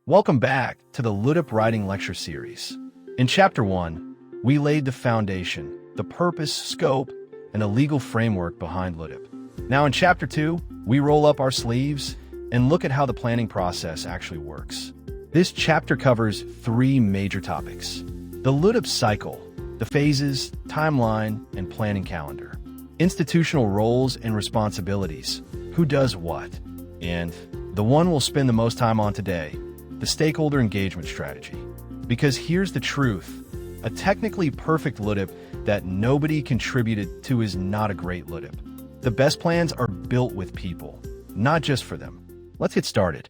Welcome back to the LUDIP Writing Lecture Series. In Chapter 1, we laid the foundation, the purpose, scope, and the legal framework behind LUDIP. Now in Chapter 2, we roll up our sleeves and look at how the planning process actually works. This chapter covers three major topics: the LUDIP cycle, the phases, timeline, and planning calendar, institutional roles and responsibilities, who does what, and the one we'll spend the most time on today, the stakeholder engagement strategy. Because here's the truth: a technically perfect LUDIP that nobody contributed to is not a great LUDIP. The best plans are built with people, not just for them. Let's get started.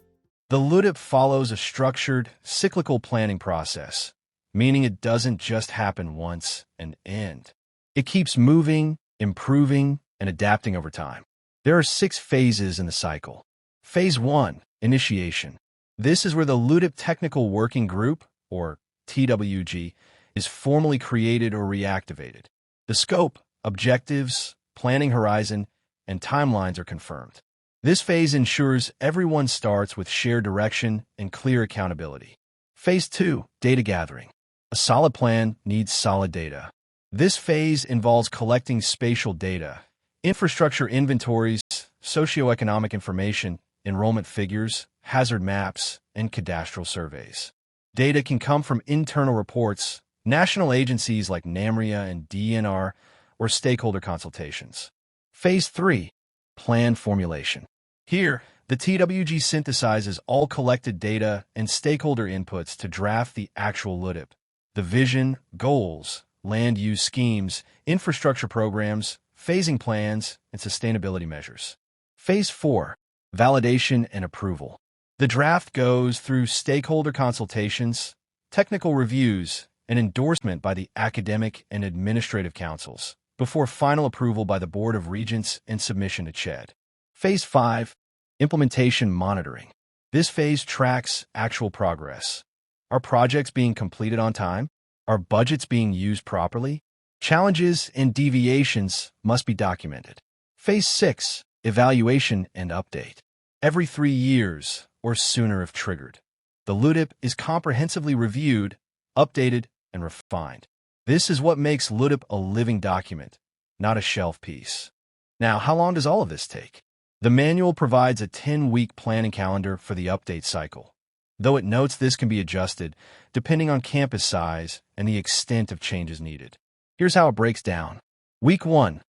The LUDIP follows a structured, cyclical planning process, meaning it doesn't just happen once and end. It keeps moving, improving, and adapting over time. There are 6 phases in the cycle. Phase 1, initiation. This is where the LUDIP Technical Working Group, or TWG, is formally created or reactivated. The scope, objectives, planning horizon, and timelines are confirmed. This phase ensures everyone starts with shared direction and clear accountability. Phase 2, data gathering. A solid plan needs solid data. This phase involves collecting spatial data, infrastructure inventories, socioeconomic information, enrollment figures, hazard maps, and cadastral surveys. Data can come from internal reports, national agencies like NAMRIA and DNR, or stakeholder consultations. Phase 3, plan formulation. Here, the TWG synthesizes all collected data and stakeholder inputs to draft the actual LUDIP: the vision, goals, land use schemes, infrastructure programs, phasing plans, and sustainability measures. Phase 4, validation and approval. The draft goes through stakeholder consultations, technical reviews, and endorsement by the academic and administrative councils, before final approval by the Board of Regents and submission to CHED. Phase 5, implementation monitoring. This phase tracks actual progress. Are projects being completed on time? Are budgets being used properly? Challenges and deviations must be documented. Phase 6, evaluation and update. Every 3 years, or sooner if triggered, the LUDIP is comprehensively reviewed, updated, and refined. This is what makes LUDIP a living document, not a shelf piece. Now, how long does all of this take? The manual provides a 10-week planning calendar for the update cycle, though it notes this can be adjusted depending on campus size and the extent of changes needed. Here's how it breaks down. Week 1,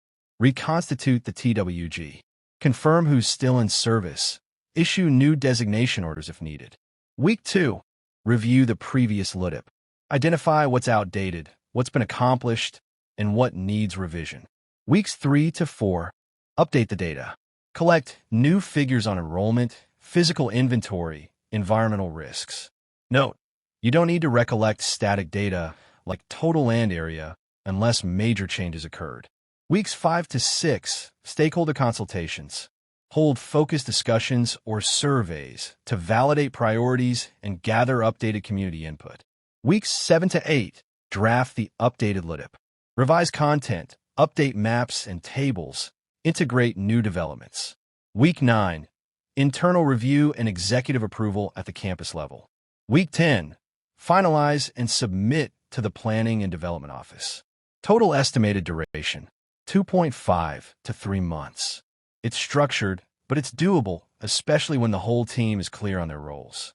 reconstitute the TWG. Confirm who's still in service. Issue new designation orders if needed. Week 2, review the previous LUDIP. Identify what's outdated, what's been accomplished, and what needs revision. Weeks 3 to 4, update the data. Collect new figures on enrollment, physical inventory, environmental risks. Note: you don't need to recollect static data like total land area unless major changes occurred. Weeks 5 to 6, stakeholder consultations. Hold focused discussions or surveys to validate priorities and gather updated community input. Weeks 7 to 8, draft the updated LUDIP. Revise content, update maps and tables, integrate new developments. Week 9, internal review and executive approval at the campus level. Week 10, finalize and submit to the Planning and Development Office. Total estimated duration, 2.5 to 3 months. It's structured, but it's doable, especially when the whole team is clear on their roles.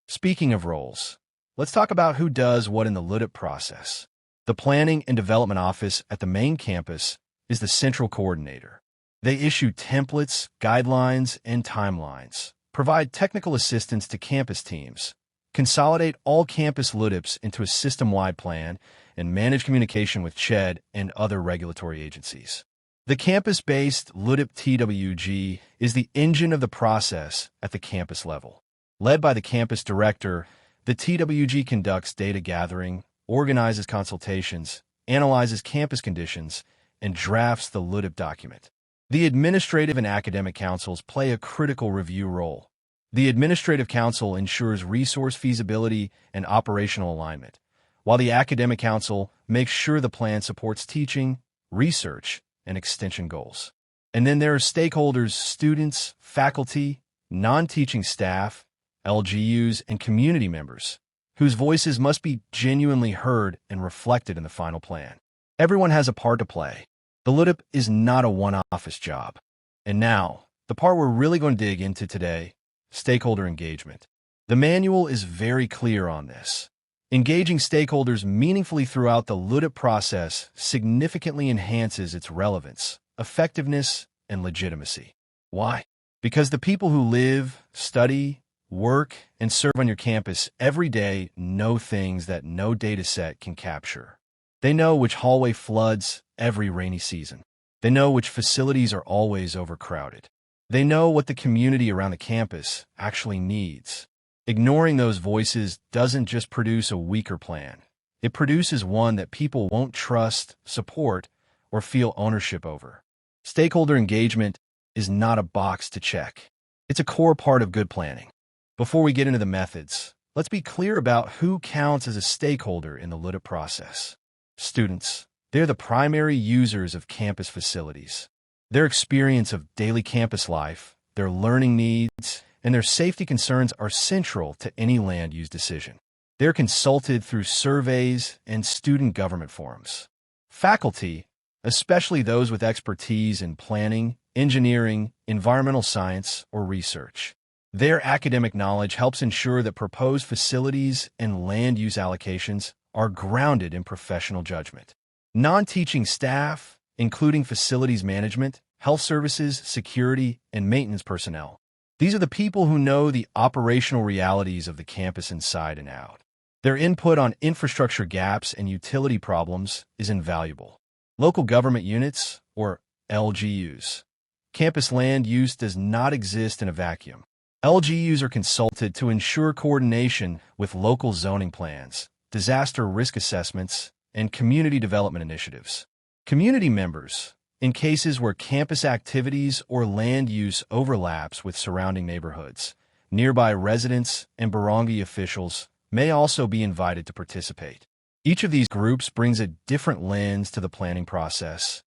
Speaking of roles, let's talk about who does what in the LUDIP process. The Planning and Development Office at the main campus is the central coordinator. They issue templates, guidelines, and timelines, provide technical assistance to campus teams, consolidate all campus LUDIPs into a system-wide plan, and manage communication with CHED and other regulatory agencies. The campus-based LUDIP TWG is the engine of the process at the campus level. Led by the campus director, the TWG conducts data gathering, organizes consultations, analyzes campus conditions, and drafts the LUDIP document. The administrative and academic councils play a critical review role. The Administrative Council ensures resource feasibility and operational alignment, while the Academic Council makes sure the plan supports teaching, research, and extension goals. And then there are stakeholders: students, faculty, non-teaching staff, LGUs, and community members, whose voices must be genuinely heard and reflected in the final plan. Everyone has a part to play. The LUDIP is not a one-office job. And now, the part we're really going to dig into today, stakeholder engagement. The manual is very clear on this. Engaging stakeholders meaningfully throughout the LUDIP process significantly enhances its relevance, effectiveness, and legitimacy. Why? Because the people who live, study, work, and serve on your campus every day know things that no dataset can capture. They know which hallway floods every rainy season. They know which facilities are always overcrowded. They know what the community around the campus actually needs. Ignoring those voices doesn't just produce a weaker plan. It produces one that people won't trust, support, or feel ownership over. Stakeholder engagement is not a box to check. It's a core part of good planning. Before we get into the methods, let's be clear about who counts as a stakeholder in the LUDIP process. Students. They're the primary users of campus facilities. Their experience of daily campus life, their learning needs, and their safety concerns are central to any land use decision. They're consulted through surveys and student government forums. Faculty, especially those with expertise in planning, engineering, environmental science, or research. Their academic knowledge helps ensure that proposed facilities and land use allocations are grounded in professional judgment. Non-teaching staff, including facilities management, health services, security, and maintenance personnel. These are the people who know the operational realities of the campus inside and out. Their input on infrastructure gaps and utility problems is invaluable. Local government units, or LGUs. Campus land use does not exist in a vacuum. LGUs are consulted to ensure coordination with local zoning plans, disaster risk assessments, and community development initiatives. Community members, in cases where campus activities or land use overlaps with surrounding neighborhoods, nearby residents and barangay officials may also be invited to participate. Each of these groups brings a different lens to the planning process,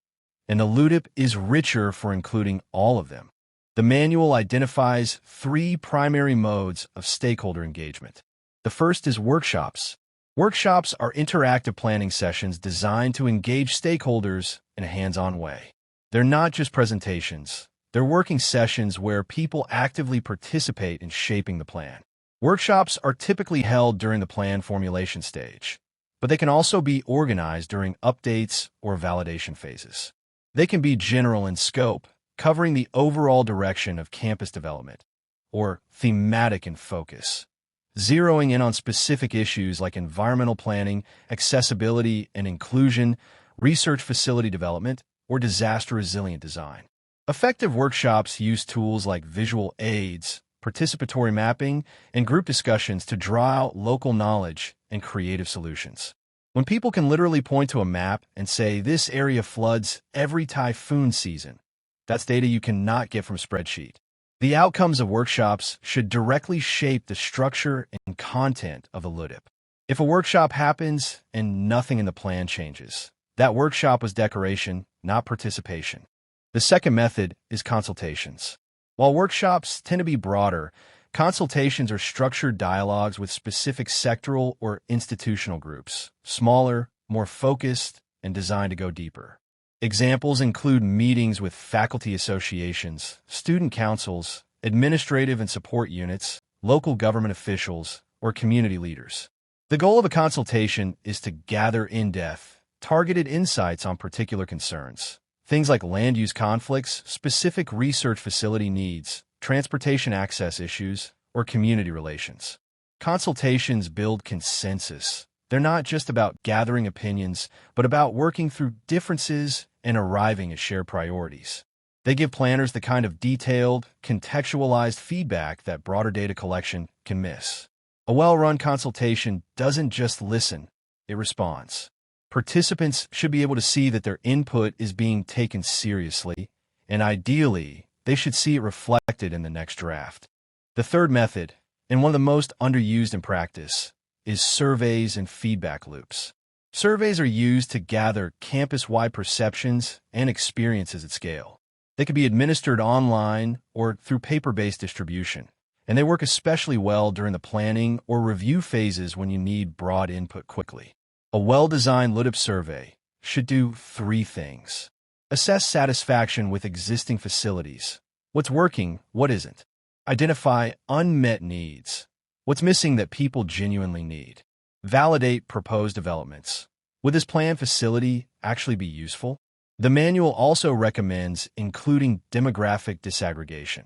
and the LUDIP is richer for including all of them. The manual identifies 3 primary modes of stakeholder engagement. The first is workshops. Workshops are interactive planning sessions designed to engage stakeholders in a hands-on way. They're not just presentations. They're working sessions where people actively participate in shaping the plan. Workshops are typically held during the plan formulation stage, but they can also be organized during updates or validation phases. They can be general in scope, covering the overall direction of campus development, or thematic in focus, zeroing in on specific issues like environmental planning, accessibility and inclusion, research facility development, or disaster-resilient design. Effective workshops use tools like visual aids, participatory mapping, and group discussions to draw out local knowledge and creative solutions. When people can literally point to a map and say, "This area floods every typhoon season," that's data you cannot get from a spreadsheet. The outcomes of workshops should directly shape the structure and content of the LUDIP. If a workshop happens and nothing in the plan changes, that workshop was decoration, not participation. The second method is consultations. While workshops tend to be broader, consultations are structured dialogues with specific sectoral or institutional groups, smaller, more focused, and designed to go deeper. Examples include meetings with faculty associations, student councils, administrative and support units, local government officials, or community leaders. The goal of a consultation is to gather in-depth, targeted insights on particular concerns. Things like land use conflicts, specific research facility needs, transportation access issues, or community relations. Consultations build consensus. They're not just about gathering opinions, but about working through differences and arriving at shared priorities. They give planners the kind of detailed, contextualized feedback that broader data collection can miss. A well-run consultation doesn't just listen, it responds. Participants should be able to see that their input is being taken seriously, and ideally, they should see it reflected in the next draft. The third method, and one of the most underused in practice, is surveys and feedback loops. Surveys are used to gather campus-wide perceptions and experiences at scale. They can be administered online or through paper-based distribution, and they work especially well during the planning or review phases when you need broad input quickly. A well-designed LUDIP survey should do 3 things. Assess satisfaction with existing facilities. What's working, what isn't. Identify unmet needs. What's missing that people genuinely need. Validate proposed developments. Would this planned facility actually be useful? The manual also recommends including demographic disaggregation,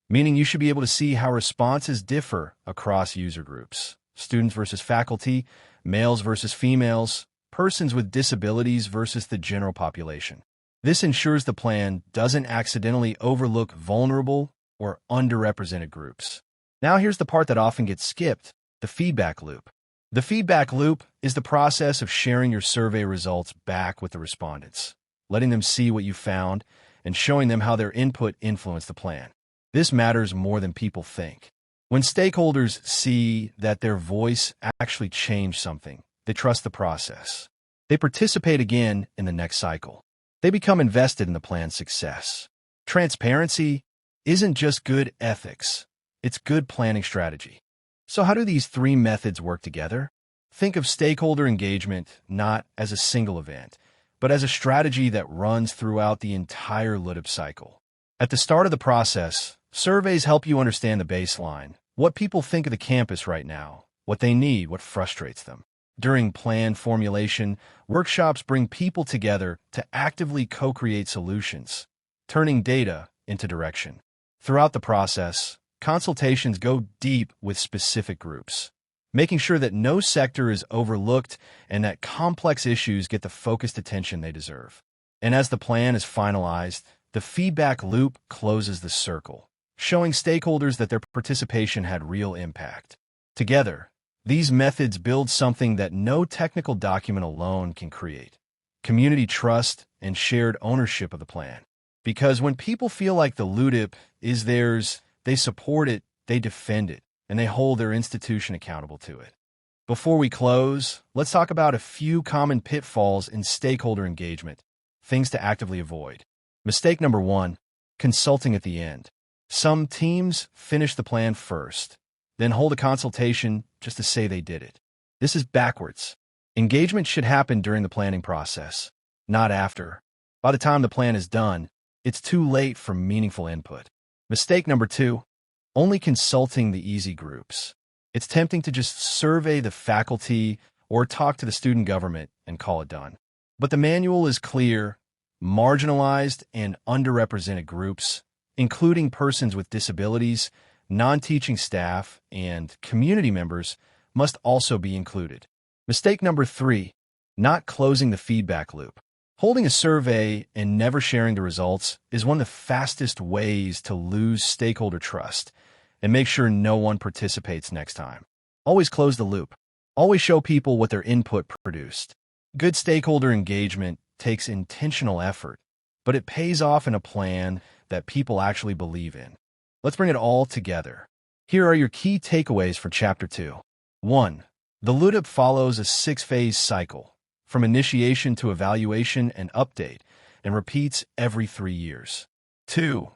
meaning you should be able to see how responses differ across user groups. Students versus faculty, males versus females, persons with disabilities versus the general population. This ensures the plan doesn't accidentally overlook vulnerable or underrepresented groups. Now here's the part that often gets skipped, the feedback loop. The feedback loop is the process of sharing your survey results back with the respondents, letting them see what you found and showing them how their input influenced the plan. This matters more than people think. When stakeholders see that their voice actually changed something, they trust the process. They participate again in the next cycle. They become invested in the plan's success. Transparency isn't just good ethics, it's good planning strategy. So how do these 3 methods work together? Think of stakeholder engagement not as a single event, but as a strategy that runs throughout the entire LUDIP cycle. At the start of the process, surveys help you understand the baseline, what people think of the campus right now, what they need, what frustrates them. During plan formulation, workshops bring people together to actively co-create solutions, turning data into direction. Throughout the process, consultations go deep with specific groups, making sure that no sector is overlooked and that complex issues get the focused attention they deserve. And as the plan is finalized, the feedback loop closes the circle, showing stakeholders that their participation had real impact. Together, these methods build something that no technical document alone can create: community trust and shared ownership of the plan. Because when people feel like the LUDIP is theirs, they support it, they defend it, and they hold their institution accountable to it. Before we close, let's talk about a few common pitfalls in stakeholder engagement, things to actively avoid. Mistake number 1, consulting at the end. Some teams finish the plan first, then hold a consultation just to say they did it. This is backwards. Engagement should happen during the planning process, not after. By the time the plan is done, it's too late for meaningful input. Mistake number 2, only consulting the easy groups. It's tempting to just survey the faculty or talk to the student government and call it done. But the manual is clear: marginalized and underrepresented groups, including persons with disabilities, non-teaching staff, and community members, must also be included. Mistake number 3, not closing the feedback loop. Holding a survey and never sharing the results is one of the fastest ways to lose stakeholder trust and make sure no one participates next time. Always close the loop. Always show people what their input produced. Good stakeholder engagement takes intentional effort, but it pays off in a plan that people actually believe in. Let's bring it all together. Here are your key takeaways for Chapter 2. 1. The LUDIP follows a 6-phase cycle, from initiation to evaluation and update, and repeats every 3 years. 2.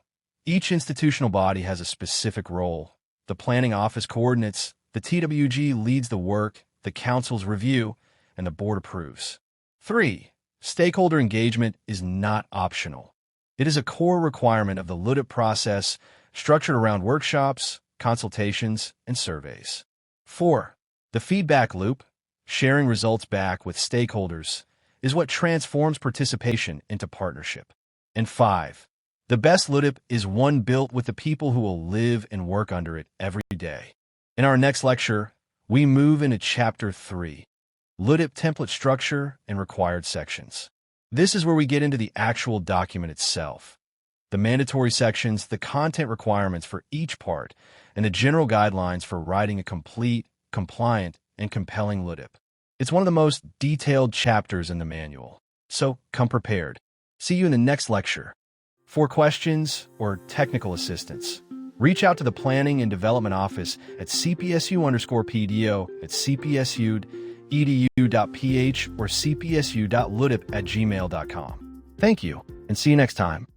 Each institutional body has a specific role. The planning office coordinates, the TWG leads the work, the council's review, and the board approves. 3. Stakeholder engagement is not optional. It is a core requirement of the LUDIP process, structured around workshops, consultations, and surveys. 4. The feedback loop, sharing results back with stakeholders, is what transforms participation into partnership. And 5. The best LUDIP is one built with the people who will live and work under it every day. In our next lecture, we move into Chapter 3, LUDIP template structure and required sections. This is where we get into the actual document itself, the mandatory sections, the content requirements for each part, and the general guidelines for writing a complete, compliant, and compelling LUDIP. It's one of the most detailed chapters in the manual, so come prepared. See you in the next lecture. For questions or technical assistance, reach out to the Planning and Development Office at cpsu_pdo at cpsu.edu.ph or cpsu.ludip@gmail.com. Thank you, and see you next time.